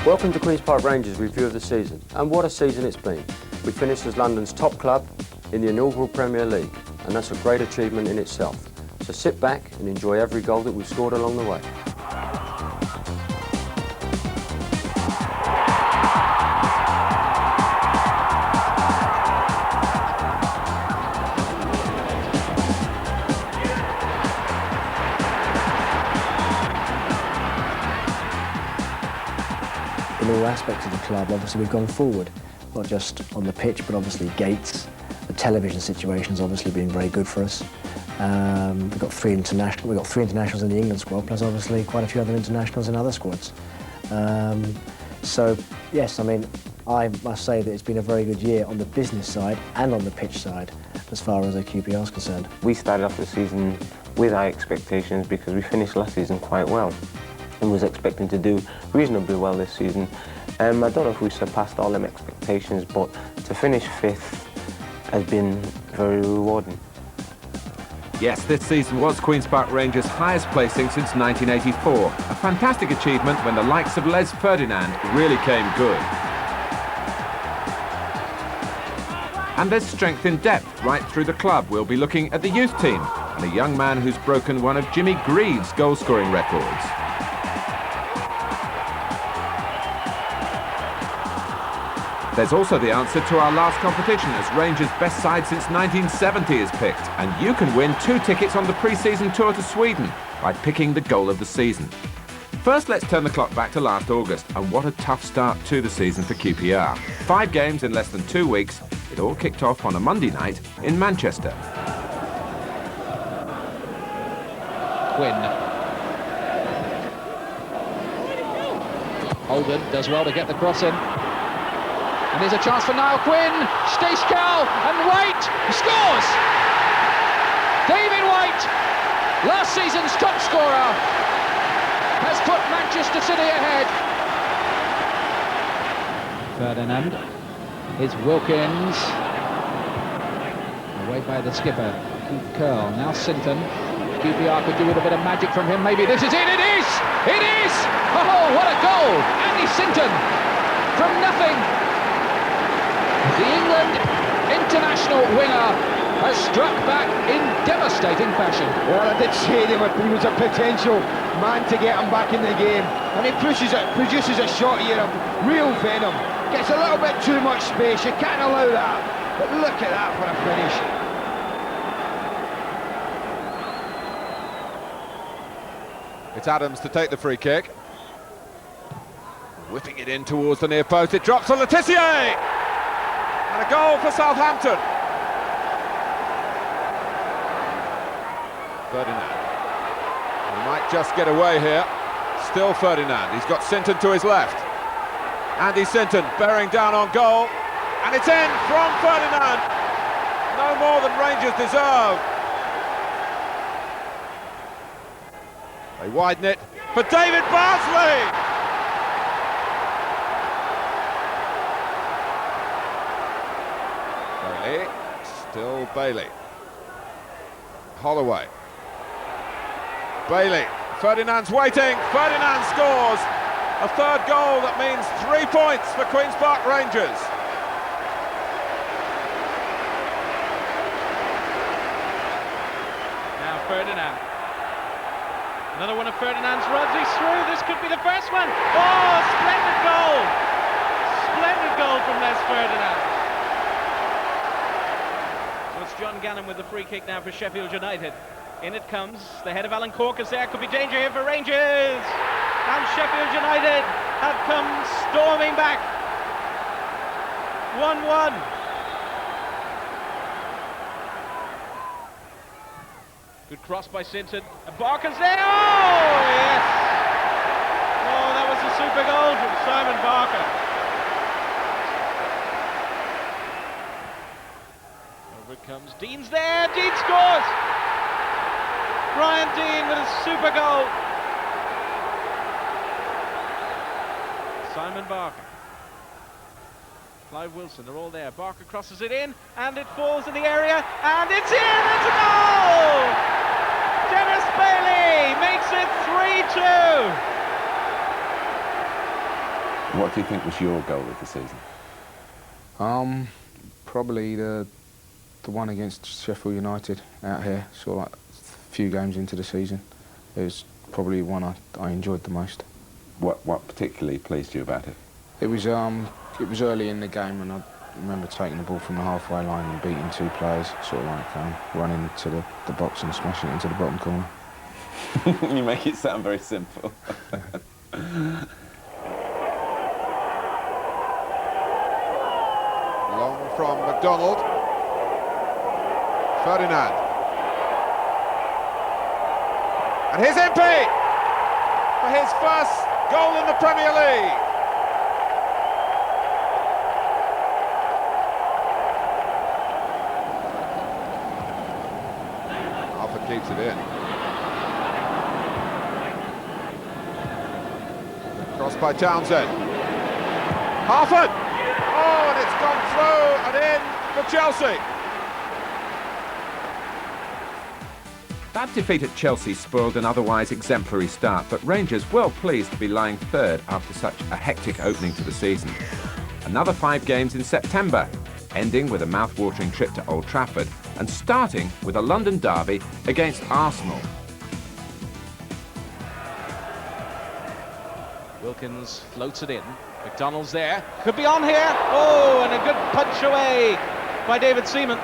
Welcome to Queen's Park Rangers' review of the season, and what a season it's been. We finished as London's top club in the inaugural Premier League, and that's a great achievement in itself. So sit back and enjoy every goal that we've scored along the way. In all aspects of the club, obviously we've gone forward, not just on the pitch, but obviously gates. The television situation's obviously been very good for us. We've got three internationals in the England squad, plus obviously quite a few other internationals in other squads. So yes, I mean, I must say that it's been a very good year on the business side and on the pitch side, as far as the QPR is concerned. We started off the season with high expectations because we finished last season quite well and was expecting to do reasonably well this season. I don't know if we surpassed all them expectations, but to finish fifth has been very rewarding. Yes, this season was Queen's Park Rangers' highest placing since 1984. A fantastic achievement when the likes of Les Ferdinand really came good. And there's strength in depth right through the club. We'll be looking at the youth team and a young man who's broken one of Jimmy Greaves' goal-scoring records. There's also the answer to our last competition as Rangers' best side since 1970 is picked, and you can win 2 tickets on the pre-season tour to Sweden by picking the goal of the season. First, let's turn the clock back to last August, and what a tough start to the season for QPR. 5 games in less than 2 weeks. It all kicked off on a Monday night in Manchester. Quinn. Holden does well to get the cross in. And there's a chance for Niall Quinn, Steichkel, and White scores! David White, last season's top scorer, has put Manchester City ahead. Ferdinand, it's Wilkins, away by the skipper, Keith Curl, now Sinton. QPR could do with a bit of magic from him, maybe this is it, it is! It is! Oh, what a goal! Andy Sinton, from nothing. The England international winger has struck back in devastating fashion. Well, I did say he was a potential man to get him back in the game. And he produces a shot here of real venom. Gets a little bit too much space, you can't allow that. But look at that for a finish. It's Adams to take the free kick. Whipping it in towards the near post, it drops on Letitia! And a goal for Southampton. Ferdinand. He might just get away here. Still Ferdinand. He's got Sinton to his left. Andy Sinton bearing down on goal. And it's in from Ferdinand. No more than Rangers deserve. They widen it for David Bardsley. Still Bailey. Holloway. Bailey. Ferdinand's waiting. Ferdinand scores. A third goal that means 3 points for Queen's Park Rangers. Now Ferdinand. Another one of Ferdinand's runs. He's through. This could be the first one. Oh, splendid goal. Splendid goal from Les Ferdinand. It's John Gannon with the free kick now for Sheffield United. In it comes, the head of Alan Corcus there, could be danger here for Rangers! And Sheffield United have come storming back. 1-1. Good cross by Sinton. And Barker's there! Oh, yes! Oh, that was a super goal from Simon Barker. Comes Dean's there, Dean scores! Brian Dean with a super goal. Simon Barker. Clive Wilson, they're all there. Barker crosses it in, and it falls in the area, and it's in! It's a goal! Dennis Bailey makes it 3-2. What do you think was your goal of the season? Probably the one against Sheffield United out here, sort of like a few games into the season. It was probably one I enjoyed the most. What particularly pleased you about it? It was early in the game, and I remember taking the ball from the halfway line and beating two players, sort of like running to the box and smashing it into the bottom corner. You make it sound very simple. Long from Mcdonald. Ferdinand. And here's Impey for his first goal in the Premier League. Alford keeps it in. Crossed by Townsend. Harford! Oh, and it's gone through and in for Chelsea. That defeat at Chelsea spoiled an otherwise exemplary start, but Rangers well pleased to be lying third after such a hectic opening to the season. Another 5 games in September, ending with a mouth-watering trip to Old Trafford and starting with a London derby against Arsenal. Wilkins floats it in. McDonald's there. Could be on here. Oh, and a good punch away by David Seaman.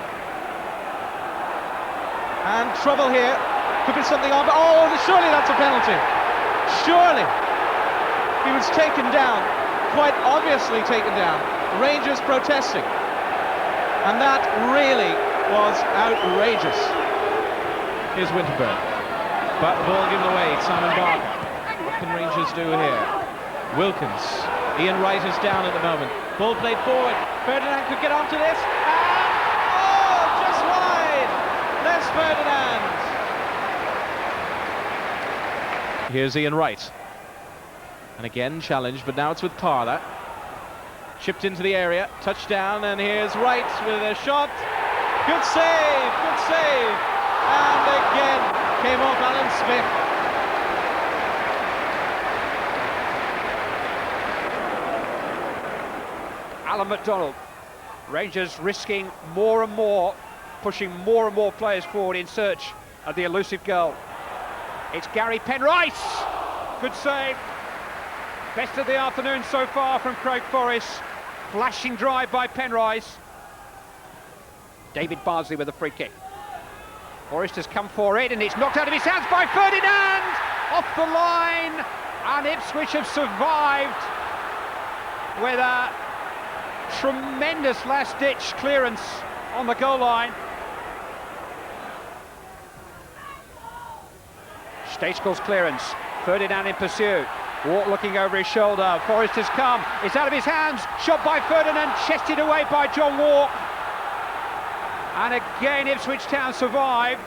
And trouble here. Could be something on. Oh, surely that's a penalty. Surely. He was taken down. Quite obviously taken down. Rangers protesting. And that really was outrageous. Here's Winterburn. But the ball given away. Simon Barker. What can Rangers do here? Wilkins. Ian Wright is down at the moment. Ball played forward. Ferdinand could get onto this. And, oh, just wide. Les Ferdinand. Here's Ian Wright. And again challenged, but now it's with Parler. Chipped into the area. Touchdown, and here's Wright with a shot. Good save, good save. And again came off Alan Smith. Alan Mcdonald. Rangers risking more and more, pushing more and more players forward in search of the elusive goal. It's Gary Penrice. Good save. Best of the afternoon so far from Craig Forrest. Flashing drive by Penrice. David Bardsley with a free kick. Forrest has come for it, and it's knocked out of his hands by Ferdinand. Off the line, and Ipswich have survived with a tremendous last-ditch clearance on the goal line. Stachkel's clearance. Ferdinand in pursuit. Ward looking over his shoulder. Forrest has come. It's out of his hands. Shot by Ferdinand. Chested away by John Walk. And again, Ipswich Town survive.